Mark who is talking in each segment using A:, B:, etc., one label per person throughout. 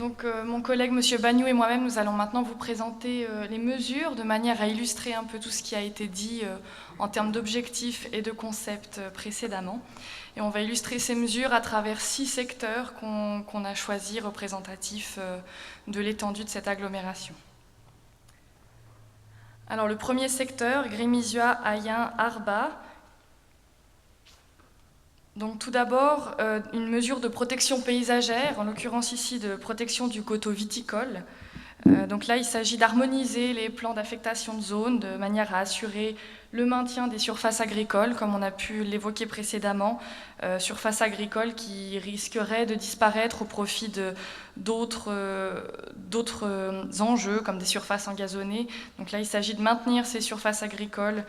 A: Donc mon collègue Monsieur Bagnou et moi-même, nous allons maintenant vous présenter les mesures de manière à illustrer un peu tout ce qui a été dit en termes d'objectifs et de concepts précédemment. Et on va illustrer ces mesures à travers 6 secteurs qu'on a choisis représentatifs de l'étendue de cette agglomération. Alors le premier secteur, Grimizua, Ayen, Arba. Donc tout d'abord, une mesure de protection paysagère, en l'occurrence ici de protection du coteau viticole. Donc là, il s'agit d'harmoniser les plans d'affectation de zone de manière à assurer le maintien des surfaces agricoles, comme on a pu l'évoquer précédemment, surfaces agricoles qui risqueraient de disparaître au profit d'autres enjeux, comme des surfaces engazonnées. Donc là, il s'agit de maintenir ces surfaces agricoles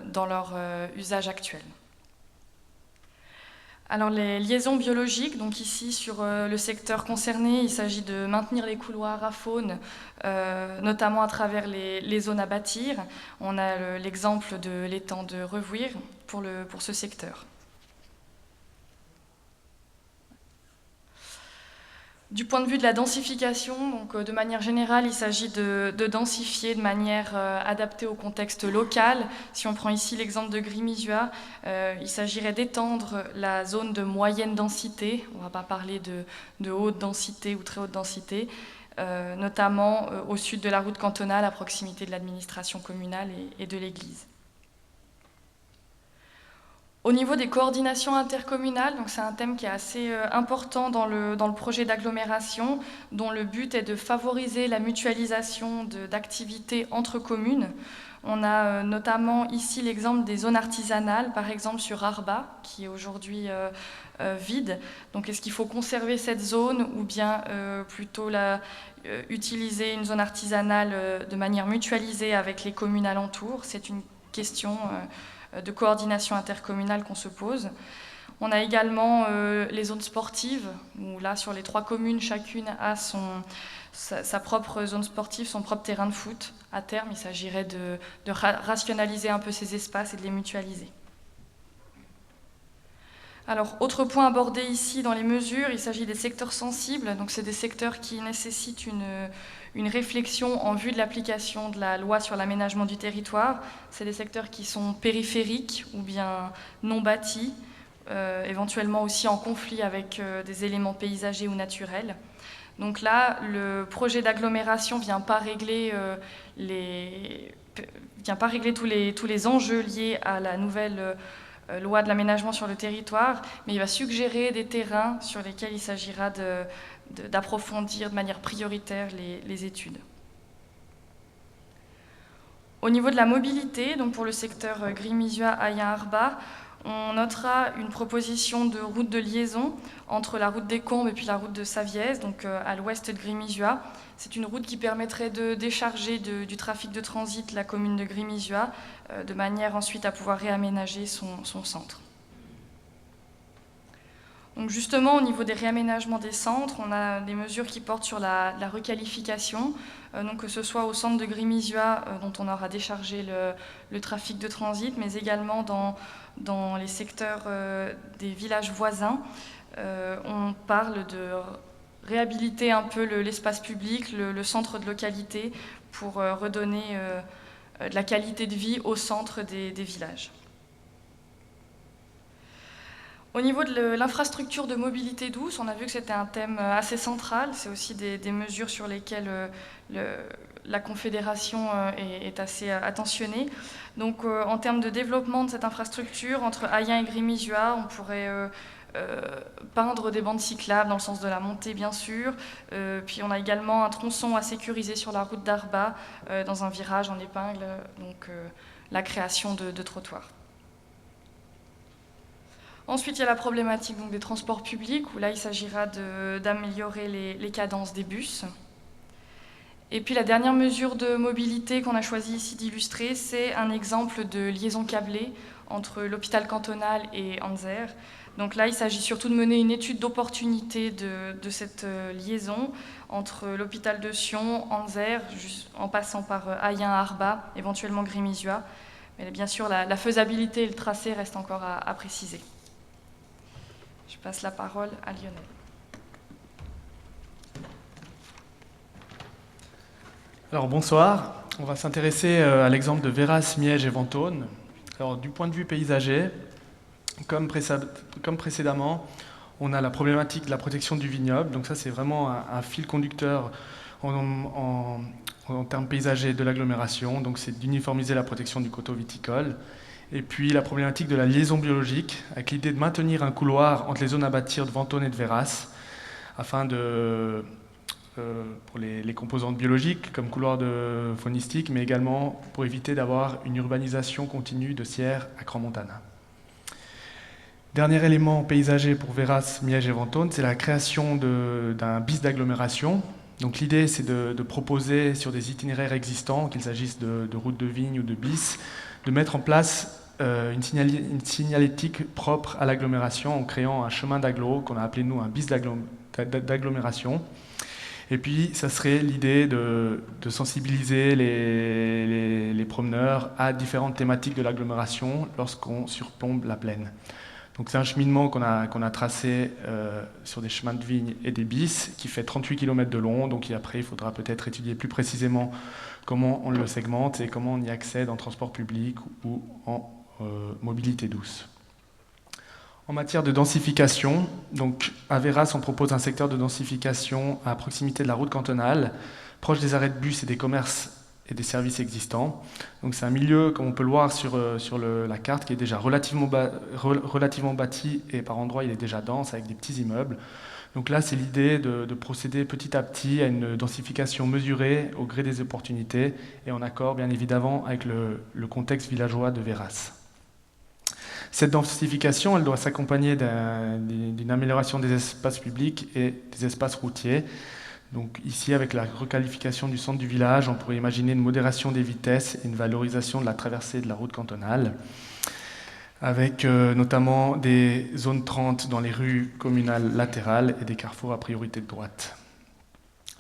A: dans leur usage actuel. Alors les liaisons biologiques, donc ici sur le secteur concerné, il s'agit de maintenir les couloirs à faune, notamment à travers les zones à bâtir. On a l'exemple de l'étang de Revuir pour ce secteur. Du point de vue de la densification, donc de manière générale, il s'agit de densifier de manière adaptée au contexte local. Si on prend ici l'exemple de Grimizua, il s'agirait d'étendre la zone de moyenne densité, on ne va pas parler de haute densité ou très haute densité, notamment au sud de la route cantonale, à proximité de l'administration communale et de l'église. Au niveau des coordinations intercommunales, c'est un thème qui est assez important dans le projet d'agglomération, dont le but est de favoriser la mutualisation d'activités entre communes. On a notamment ici l'exemple des zones artisanales, par exemple sur Arba, qui est aujourd'hui vide. Donc est-ce qu'il faut conserver cette zone ou bien plutôt utiliser une zone artisanale de manière mutualisée avec les communes alentours? C'est une question de coordination intercommunale qu'on se pose. On a également les zones sportives, où là, sur les 3 communes, chacune a sa propre zone sportive, son propre terrain de foot. À terme, il s'agirait de rationaliser un peu ces espaces et de les mutualiser. Alors, autre point abordé ici dans les mesures, il s'agit des secteurs sensibles. Donc, c'est des secteurs qui nécessitent une réflexion en vue de l'application de la loi sur l'aménagement du territoire. C'est des secteurs qui sont périphériques ou bien non bâtis, éventuellement aussi en conflit avec des éléments paysagers ou naturels. Donc là, le projet d'agglomération ne vient pas régler tous les enjeux liés à la nouvelle loi de l'aménagement sur le territoire, mais il va suggérer des terrains sur lesquels il s'agira d'approfondir de manière prioritaire les études. Au niveau de la mobilité, donc pour le secteur Grimizua, Ayen, Arba, on notera une proposition de route de liaison entre la route des Combes et puis la route de Savièse, donc à l'ouest de Grimizua. C'est une route qui permettrait de décharger du trafic de transit la commune de Grimizua, de manière ensuite à pouvoir réaménager son centre. Donc justement, au niveau des réaménagements des centres, on a des mesures qui portent sur la requalification, donc que ce soit au centre de Grimizua, dont on aura déchargé le trafic de transit, mais également dans les secteurs des villages voisins. On parle de réhabiliter un peu l'espace public, le centre de localité, pour redonner de la qualité de vie au centre des villages. Au niveau de l'infrastructure de mobilité douce, on a vu que c'était un thème assez central. C'est aussi des mesures sur lesquelles la Confédération est assez attentionnée. Donc en termes de développement de cette infrastructure, entre Ayen et Grimizua, on pourrait peindre des bandes cyclables dans le sens de la montée, bien sûr. Puis on a également un tronçon à sécuriser sur la route d'Arba, dans un virage en épingle, donc la création de trottoirs. Ensuite, il y a la problématique donc, des transports publics, où là, il s'agira d'améliorer les cadences des bus. Et puis, la dernière mesure de mobilité qu'on a choisi ici d'illustrer, c'est un exemple de liaison câblée entre l'hôpital cantonal et Anzer. Donc là, il s'agit surtout de mener une étude d'opportunité de cette liaison entre l'hôpital de Sion, Anzer, en passant par Ayen, Arba, éventuellement Grimizua. Mais bien sûr, la faisabilité et le tracé restent encore à préciser. Je passe la parole à Lionel.
B: Alors bonsoir, on va s'intéresser à l'exemple de Véras, Miège et Ventône. Alors du point de vue paysager, comme précédemment, on a la problématique de la protection du vignoble, donc ça c'est vraiment un fil conducteur en termes paysagers de l'agglomération, donc c'est d'uniformiser la protection du coteau viticole. Et puis la problématique de la liaison biologique, avec l'idée de maintenir un couloir entre les zones à bâtir de Ventône et de Véras, afin de pour les composantes biologiques comme couloir de faunistique, mais également pour éviter d'avoir une urbanisation continue de Sierre à Crans-Montana. Dernier élément paysager pour Véras, Miège et Ventône, c'est la création d'un BIS d'agglomération. Donc l'idée, c'est de proposer sur des itinéraires existants, qu'il s'agisse de routes de vigne ou de BIS, de mettre en place une signalétique propre à l'agglomération en créant un chemin d'agglo qu'on a appelé nous un BIS d'agglomération. Et puis, ça serait l'idée de sensibiliser les promeneurs à différentes thématiques de l'agglomération lorsqu'on surplombe la plaine. Donc c'est un cheminement qu'on a tracé sur des chemins de vigne et des BIS qui fait 38 km de long. Donc après, il faudra peut-être étudier plus précisément comment on le segmente et comment on y accède en transport public ou en mobilité douce. En matière de densification, donc à Véras, on propose un secteur de densification à proximité de la route cantonale, proche des arrêts de bus et des commerces et des services existants. Donc c'est un milieu, comme on peut le voir sur la carte, qui est déjà relativement bâti et par endroits il est déjà dense avec des petits immeubles. Donc là, c'est l'idée de procéder petit à petit à une densification mesurée au gré des opportunités et en accord bien évidemment avec le contexte villageois de Véras. Cette densification, elle doit s'accompagner d'une amélioration des espaces publics et des espaces routiers. Donc ici, avec la requalification du centre du village, on pourrait imaginer une modération des vitesses et une valorisation de la traversée de la route cantonale, avec notamment des zones 30 dans les rues communales latérales et des carrefours à priorité de droite.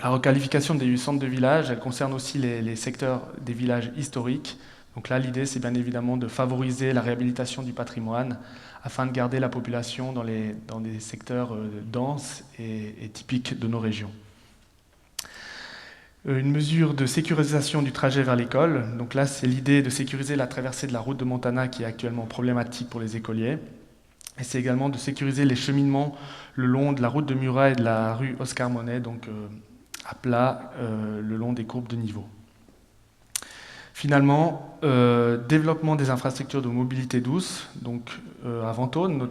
B: La requalification des centres de village, elle concerne aussi les secteurs des villages historiques. Donc là, l'idée, c'est bien évidemment de favoriser la réhabilitation du patrimoine afin de garder la population dans des secteurs denses et typiques de nos régions. Une mesure de sécurisation du trajet vers l'école. Donc là, c'est l'idée de sécuriser la traversée de la route de Montana qui est actuellement problématique pour les écoliers. Et c'est également de sécuriser les cheminements le long de la route de Murat et de la rue Oscar Monet, donc à plat le long des courbes de niveau. Finalement, développement des infrastructures de mobilité douce, donc à Ventône,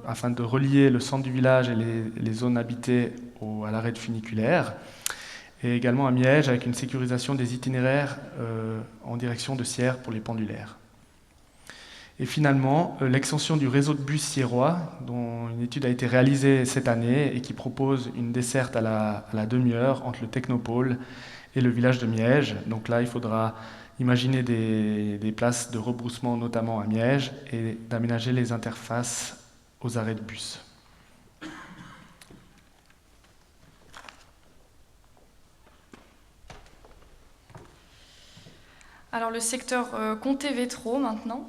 B: afin de relier le centre du village et les zones habitées à l'arrêt de funiculaire, et également à Miège avec une sécurisation des itinéraires en direction de Sierre pour les pendulaires. Et finalement, l'extension du réseau de bus sierrois, dont une étude a été réalisée cette année et qui propose une desserte à la demi-heure entre le Technopôle et le village de Miège. Donc là, il faudra imaginer des places de rebroussement, notamment à Miège, et d'aménager les interfaces aux arrêts de bus.
A: Alors le secteur Comté-Vétro maintenant.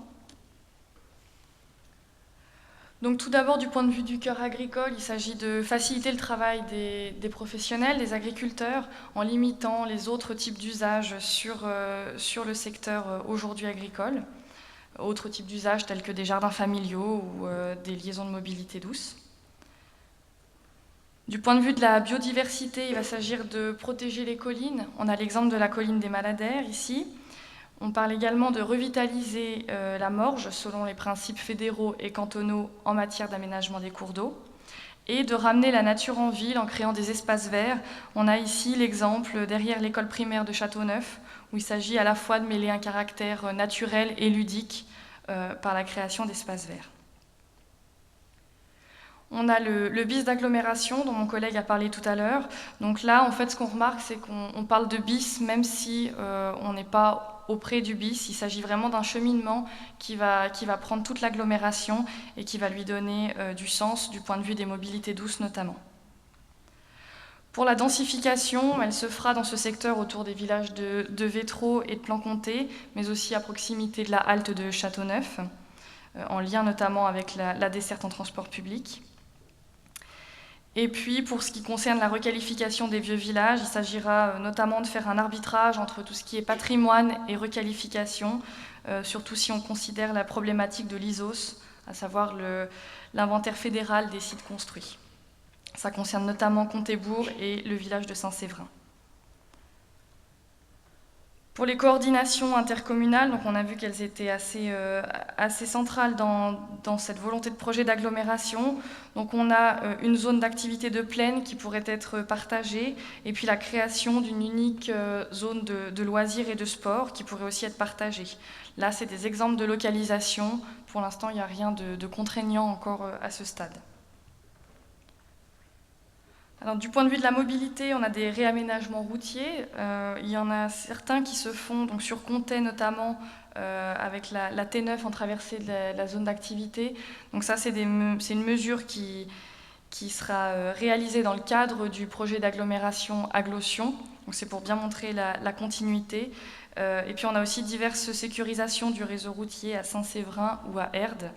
A: Donc tout d'abord, du point de vue du cœur agricole, il s'agit de faciliter le travail des professionnels, des agriculteurs, en limitant les autres types d'usages sur le secteur aujourd'hui agricole, autres types d'usages tels que des jardins familiaux ou des liaisons de mobilité douce. Du point de vue de la biodiversité, il va s'agir de protéger les collines. On a l'exemple de la colline des Maladaires ici. On parle également de revitaliser la Morge selon les principes fédéraux et cantonaux en matière d'aménagement des cours d'eau et de ramener la nature en ville en créant des espaces verts. On a ici l'exemple derrière l'école primaire de Châteauneuf où il s'agit à la fois de mêler un caractère naturel et ludique par la création d'espaces verts. On a le BIS d'agglomération dont mon collègue a parlé tout à l'heure. Donc là, en fait, ce qu'on remarque, c'est qu'on parle de BIS même si on n'est pas auprès du BIS. Il s'agit vraiment d'un cheminement qui va prendre toute l'agglomération et qui va lui donner du sens du point de vue des mobilités douces notamment. Pour la densification, elle se fera dans ce secteur autour des villages de Vétro et de Plan-Comté, mais aussi à proximité de la halte de Châteauneuf, en lien notamment avec la desserte en transport public. Et puis, pour ce qui concerne la requalification des vieux villages, il s'agira notamment de faire un arbitrage entre tout ce qui est patrimoine et requalification, surtout si on considère la problématique de l'ISOS, à savoir l'inventaire fédéral des sites construits. Ça concerne notamment Comtébourg et le village de Saint-Séverin. Pour les coordinations intercommunales, donc on a vu qu'elles étaient assez centrales dans cette volonté de projet d'agglomération. Donc on a une zone d'activité de plaine qui pourrait être partagée, et puis la création d'une unique zone de loisirs et de sport qui pourrait aussi être partagée. Là, c'est des exemples de localisation. Pour l'instant, il n'y a rien de contraignant encore à ce stade. Alors, du point de vue de la mobilité, on a des réaménagements routiers. Il y en a certains qui se font donc sur Comté notamment avec la T9 en traversée de la zone d'activité. Donc ça, c'est une mesure qui sera réalisée dans le cadre du projet d'agglomération Agglotion. Donc c'est pour bien montrer la continuité. Et puis on a aussi diverses sécurisations du réseau routier à Saint-Séverin ou à Erde.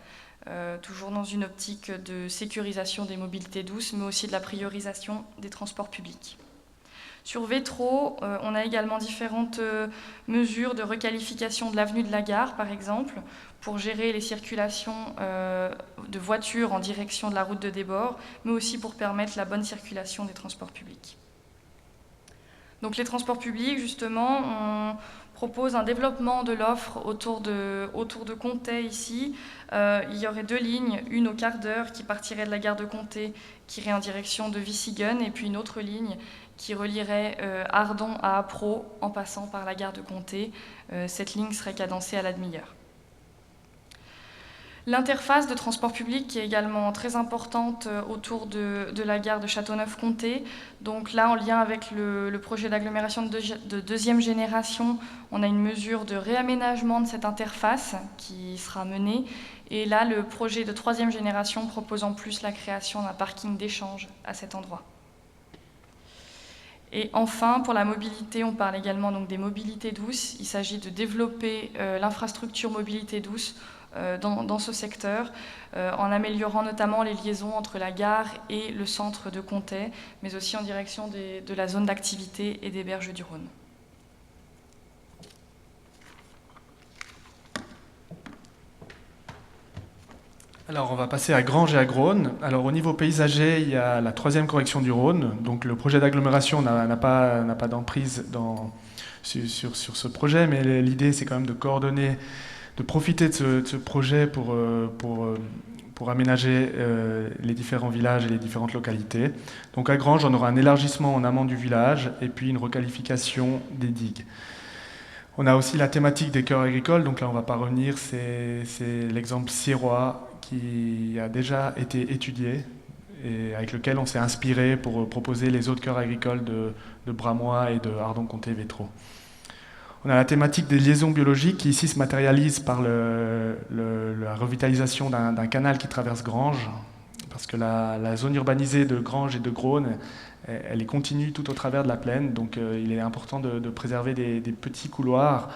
A: Toujours dans une optique de sécurisation des mobilités douces, mais aussi de la priorisation des transports publics. Sur Vétro, on a également différentes mesures de requalification de l'avenue de la Gare, par exemple, pour gérer les circulations de voitures en direction de la route de débord, mais aussi pour permettre la bonne circulation des transports publics. Donc les transports publics, justement, on propose un développement de l'offre autour de Comté ici. Il y aurait 2 lignes, une au quart d'heure qui partirait de la gare de Comté, qui irait en direction de Vissiguen, et puis une autre ligne qui relierait Ardon à Appro en passant par la gare de Comté. Cette ligne serait cadencée à la demi-heure. L'interface de transport public qui est également très importante autour de la gare de Châteauneuf-Comté. Donc là, en lien avec le projet d'agglomération de deuxième génération, on a une mesure de réaménagement de cette interface qui sera menée. Et là, le projet de troisième génération propose en plus la création d'un parking d'échange à cet endroit. Et enfin, pour la mobilité, on parle également donc des mobilités douces. Il s'agit de développer l'infrastructure mobilité douce dans ce secteur, en améliorant notamment les liaisons entre la gare et le centre de Comté, mais aussi en direction de la zone d'activité et des berges du Rhône.
B: Alors on va passer à Granges et à Grosne. Alors au niveau paysager, il y a la 3e correction du Rhône. Donc le projet d'agglomération n'a pas d'emprise sur ce projet, mais l'idée c'est quand même de coordonner, de profiter de ce projet pour aménager les différents villages et les différentes localités. Donc à Granges, on aura un élargissement en amont du village et puis une requalification des digues. On a aussi la thématique des cœurs agricoles, donc là on ne va pas revenir, c'est l'exemple siérois qui a déjà été étudié et avec lequel on s'est inspiré pour proposer les autres cœurs agricoles de Bramois et de Ardon-Comté-Vétro. On a la thématique des liaisons biologiques qui ici se matérialise par la revitalisation d'un canal qui traverse Granges, parce que la zone urbanisée de Granges et de Grosne, elle est continue tout au travers de la plaine, donc il est important de préserver des petits couloirs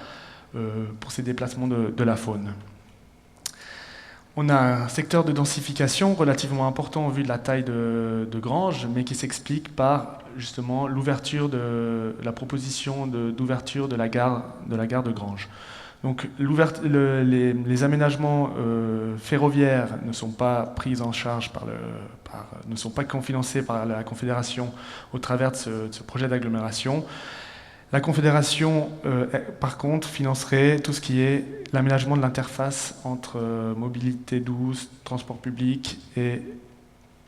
B: pour ces déplacements de la faune. On a un secteur de densification relativement important au vu de la taille de Granges, mais qui s'explique par justement l'ouverture la proposition d'ouverture de la gare de Granges. Donc les aménagements ferroviaires ne sont pas pris en charge ne sont pas cofinancés par la Confédération au travers de ce projet d'agglomération. La Confédération, par contre, financerait tout ce qui est l'aménagement de l'interface entre mobilité douce, transport public et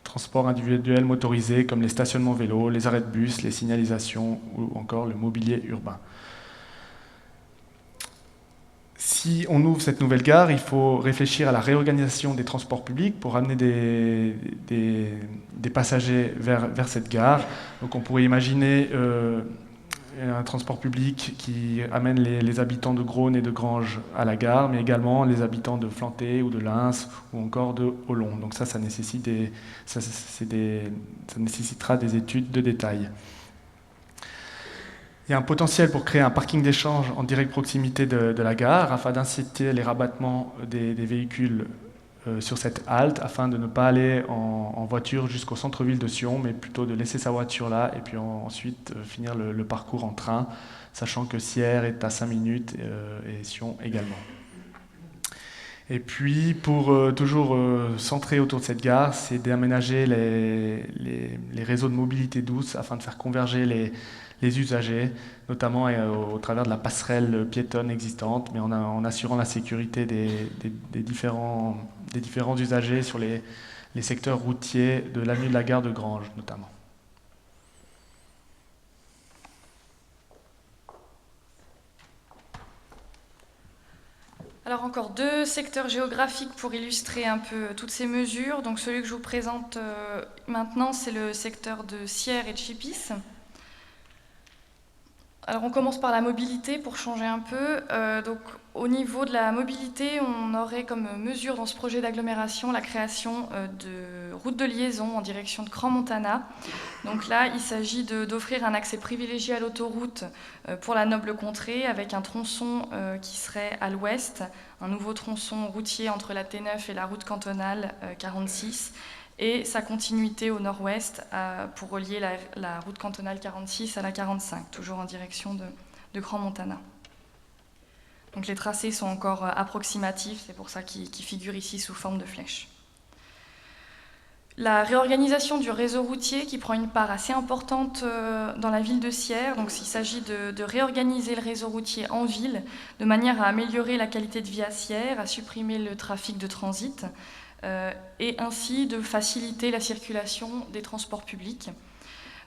B: transport individuel motorisé, comme les stationnements vélos, les arrêts de bus, les signalisations ou encore le mobilier urbain. Si on ouvre cette nouvelle gare, il faut réfléchir à la réorganisation des transports publics pour amener des passagers vers cette gare. Donc on pourrait imaginer un transport public qui amène les habitants de Grosne et de Granges à la gare, mais également les habitants de Flanté ou de Lens ou encore de Hollon. Donc ça nécessitera des études de détail. Il y a un potentiel pour créer un parking d'échange en directe proximité de la gare afin d'inciter les rabattements des véhicules sur cette halte afin de ne pas aller en voiture jusqu'au centre-ville de Sion, mais plutôt de laisser sa voiture là et puis ensuite finir le parcours en train, sachant que Sierre est à 5 minutes et Sion également. Et puis, pour toujours centrer autour de cette gare, c'est d'aménager les réseaux de mobilité douce afin de faire converger les usagers, notamment au travers de la passerelle piétonne existante, mais en assurant la sécurité des différents usagers sur les secteurs routiers de l'avenue de la Gare de Granges, notamment.
A: Alors encore 2 secteurs géographiques pour illustrer un peu toutes ces mesures. Donc celui que je vous présente maintenant, c'est le secteur de Sierre et de Chipis. Alors on commence par la mobilité pour changer un peu. Donc au niveau de la mobilité, on aurait comme mesure dans ce projet d'agglomération la création de routes de liaison en direction de Crans-Montana. Donc là, il s'agit d'offrir un accès privilégié à l'autoroute pour la noble contrée avec un tronçon qui serait à l'ouest, un nouveau tronçon routier entre la T9 et la route cantonale 46 et sa continuité au nord-ouest pour relier la route cantonale 46 à la 45, toujours en direction de Crans-Montana. Donc les tracés sont encore approximatifs, c'est pour ça qu'ils figurent ici sous forme de flèches. La réorganisation du réseau routier qui prend une part assez importante dans la ville de Sierre. Donc il s'agit de réorganiser le réseau routier en ville de manière à améliorer la qualité de vie à Sierre, à supprimer le trafic de transit et ainsi de faciliter la circulation des transports publics.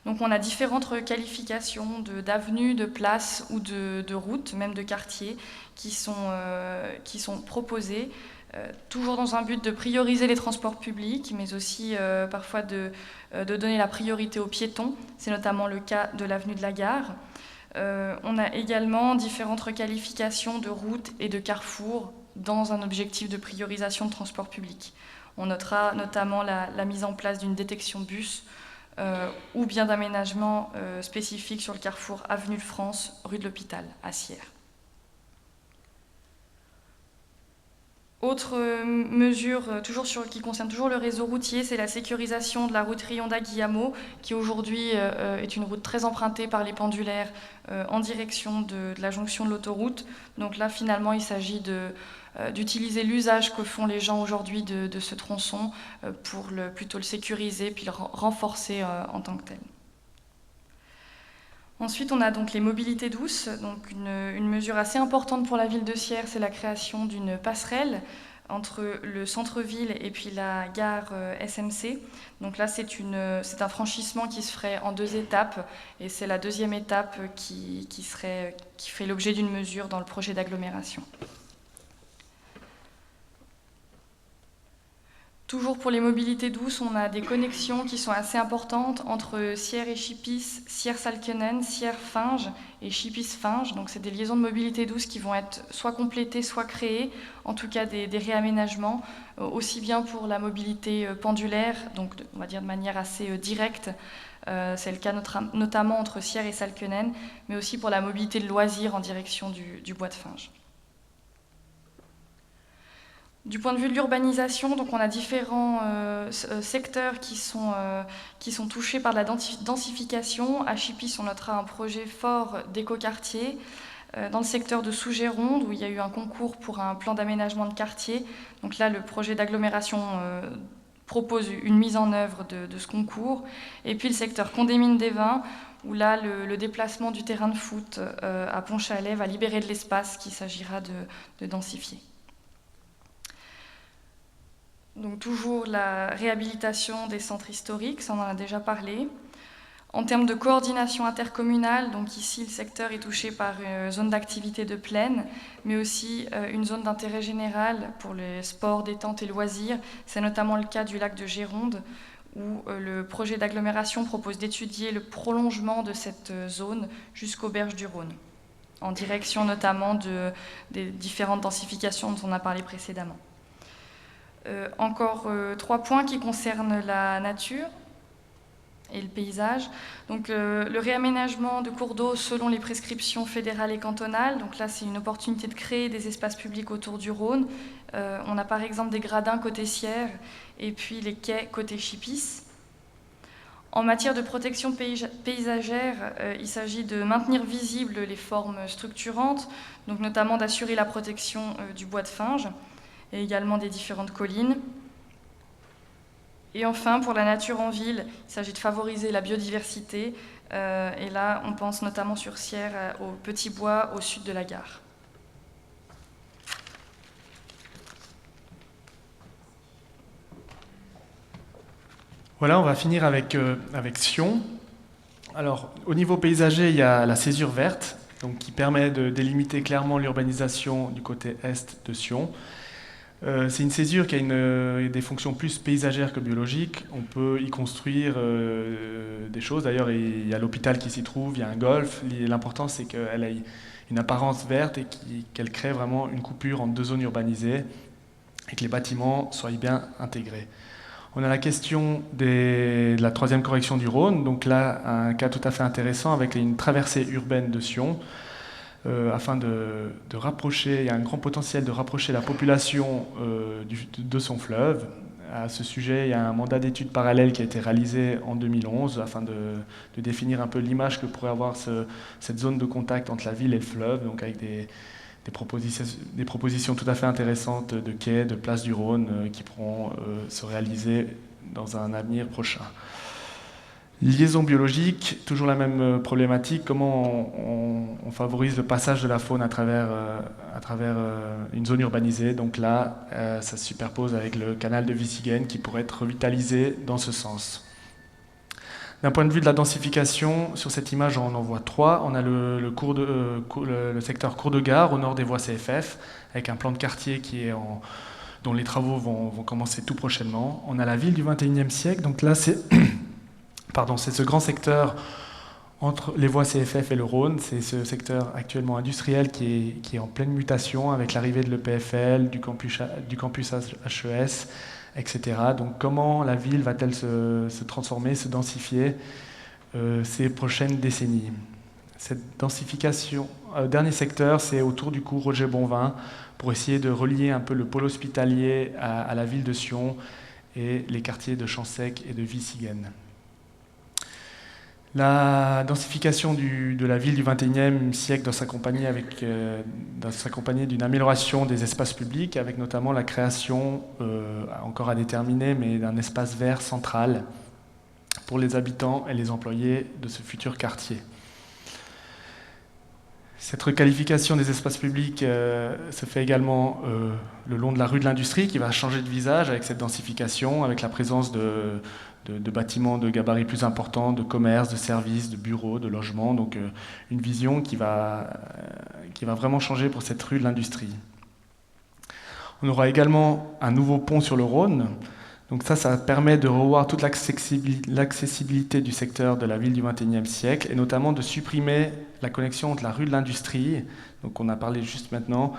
A: Donc on a différentes qualifications d'avenues, de places ou de routes, même de quartiers, qui sont proposées, toujours dans un but de prioriser les transports publics, mais aussi parfois de donner la priorité aux piétons. C'est notamment le cas de l'avenue de la Gare. On a également différentes qualifications de routes et de carrefours dans un objectif de priorisation de transport public. On notera notamment la mise en place d'une détection bus ou bien d'aménagement spécifique sur le carrefour Avenue de France, rue de l'Hôpital, à Sierre. Autre mesure, qui concerne toujours le réseau routier, c'est la sécurisation de la route Rionda-Guillamot, qui aujourd'hui est une route très empruntée par les pendulaires en direction de la jonction de l'autoroute. Donc là, finalement, il s'agit d'utiliser l'usage que font les gens aujourd'hui de ce tronçon pour plutôt le sécuriser, puis le renforcer en tant que tel. Ensuite, on a donc les mobilités douces. Donc une mesure assez importante pour la ville de Sierre, c'est la création d'une passerelle entre le centre-ville et puis la gare SNC. Donc là, c'est un franchissement qui se ferait en 2 étapes, et c'est la 2e étape qui fait l'objet d'une mesure dans le projet d'agglomération. Toujours pour les mobilités douces, on a des connexions qui sont assez importantes entre Sierre et Chipis, Sierre-Salkenen, Sierre-Finge et Chipis-Finge. Donc c'est des liaisons de mobilité douce qui vont être soit complétées, soit créées, en tout cas des réaménagements, aussi bien pour la mobilité pendulaire, donc on va dire de manière assez directe. C'est le cas notamment entre Sierre et Salkenen, mais aussi pour la mobilité de loisirs en direction du bois de Finge. Du point de vue de l'urbanisation, donc on a différents secteurs qui sont touchés par la densification. À Chipis, on notera un projet fort d'écoquartier. Dans le secteur de Sougéronde, où il y a eu un concours pour un plan d'aménagement de quartier. Donc là, le projet d'agglomération propose une mise en œuvre de ce concours. Et puis le secteur Condé-Mines-des-Vins, où là, le déplacement du terrain de foot à Pont-Chalet va libérer de l'espace qu'il s'agira de densifier. Donc toujours la réhabilitation des centres historiques, ça on en a déjà parlé. En termes de coordination intercommunale, donc ici le secteur est touché par une zone d'activité de plaine, mais aussi une zone d'intérêt général pour les sports, détente et loisirs. C'est notamment le cas du lac de Géronde, où le projet d'agglomération propose d'étudier le prolongement de cette zone jusqu'aux berges du Rhône, en direction notamment des différentes densifications dont on a parlé précédemment. Encore 3 points qui concernent la nature. et le paysage. Donc le réaménagement de cours d'eau selon les prescriptions fédérales et cantonales. Donc là, c'est une opportunité de créer des espaces publics autour du Rhône. On a par exemple des gradins côté Sierre et puis les quais côté Chipis. En matière de protection paysagère, il s'agit de maintenir visibles les formes structurantes, donc notamment d'assurer la protection du bois de Finge et également des différentes collines. Et enfin, pour la nature en ville, il s'agit de favoriser la biodiversité. Et là, on pense notamment sur Sierre, au Petit Bois, au sud de la gare.
B: Voilà, on va finir avec Sion. Alors, au niveau paysager, il y a la césure verte, donc, qui permet de délimiter clairement l'urbanisation du côté est de Sion. C'est une césure qui a des fonctions plus paysagères que biologiques. On peut y construire des choses. D'ailleurs, il y a l'hôpital qui s'y trouve, il y a un golf. L'important, c'est qu'elle ait une apparence verte et qu'elle crée vraiment une coupure entre deux zones urbanisées et que les bâtiments soient bien intégrés. On a la question de la troisième correction du Rhône. Donc là, un cas tout à fait intéressant avec une traversée urbaine de Sion. Afin de rapprocher, il y a un grand potentiel de rapprocher la population de son fleuve. À ce sujet, il y a un mandat d'études parallèle qui a été réalisé en 2011 afin de définir un peu l'image que pourrait avoir cette zone de contact entre la ville et le fleuve, donc avec des propositions tout à fait intéressantes de quais, de places du Rhône qui pourront se réaliser dans un avenir prochain. Liaison biologique, toujours la même problématique, comment on favorise le passage de la faune à travers une zone urbanisée. Donc là, ça se superpose avec le canal de Wissigen qui pourrait être revitalisé dans ce sens. D'un point de vue de la densification, sur cette image, on en voit trois. On a le secteur cours de gare au nord des voies CFF, avec un plan de quartier dont les travaux vont commencer tout prochainement. On a la ville du XXIe siècle, donc là c'est ce grand secteur entre les voies CFF et le Rhône. C'est ce secteur actuellement industriel qui est en pleine mutation avec l'arrivée de l'EPFL, du campus HES, etc. Donc comment la ville va-t-elle se transformer, se densifier ces prochaines décennies? Cette densification, dernier secteur, c'est autour du cours Roger Bonvin, pour essayer de relier un peu le pôle hospitalier à la ville de Sion et les quartiers de Champsec et de Wissigen. La densification de la ville du XXIe siècle doit s'accompagner d'une amélioration des espaces publics, avec notamment la création, encore à déterminer, mais d'un espace vert central pour les habitants et les employés de ce futur quartier. Cette requalification des espaces publics se fait également le long de la rue de l'Industrie, qui va changer de visage avec cette densification, avec la présence de bâtiments de gabarits plus importants, de commerces, de services, de bureaux, de logements. Donc une vision qui va vraiment changer pour cette rue de l'Industrie. On aura également un nouveau pont sur le Rhône. Donc ça permet de revoir toute l'accessibilité du secteur de la ville du XXIe siècle, et notamment de supprimer la connexion entre la rue de l'Industrie, donc on a parlé juste maintenant,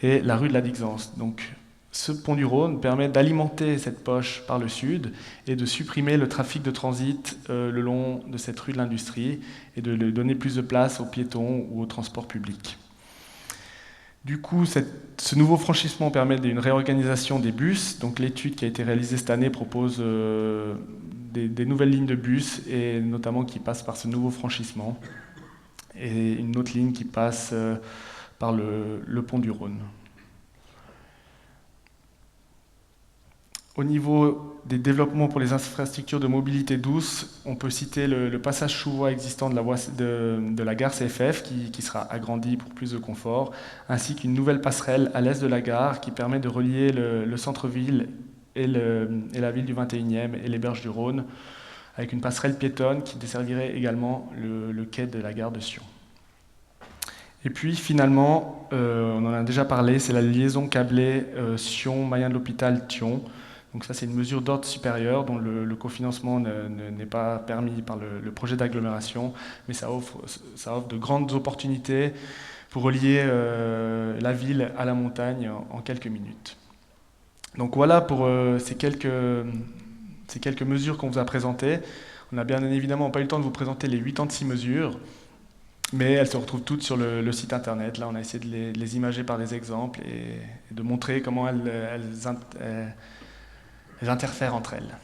B: et la rue de la Dixence. Donc ce pont du Rhône permet d'alimenter cette poche par le sud et de supprimer le trafic de transit le long de cette rue de l'Industrie et de donner plus de place aux piétons ou aux transports publics. Du coup, ce nouveau franchissement permet une réorganisation des bus. Donc l'étude qui a été réalisée cette année propose des nouvelles lignes de bus, et notamment qui passent par ce nouveau franchissement, et une autre ligne qui passe par le pont du Rhône. Au niveau des développements pour les infrastructures de mobilité douce, on peut citer le passage sous voie existant de la gare CFF qui sera agrandi pour plus de confort, ainsi qu'une nouvelle passerelle à l'est de la gare qui permet de relier le centre-ville et la ville du 21e et les berges du Rhône, avec une passerelle piétonne qui desservirait également le quai de la gare de Sion. Et puis finalement, on en a déjà parlé, c'est la liaison câblée Sion-Mayen de l'Hôpital-Thion. Donc ça, c'est une mesure d'ordre supérieur dont le cofinancement n'est pas permis par le projet d'agglomération, mais ça offre de grandes opportunités pour relier la ville à la montagne en quelques minutes. Donc voilà pour ces quelques mesures qu'on vous a présentées. On n'a bien évidemment pas eu le temps de vous présenter les 86 mesures, mais elles se retrouvent toutes sur le site internet. Là, on a essayé de les imager par des exemples et de montrer comment elles interfèrent entre elles.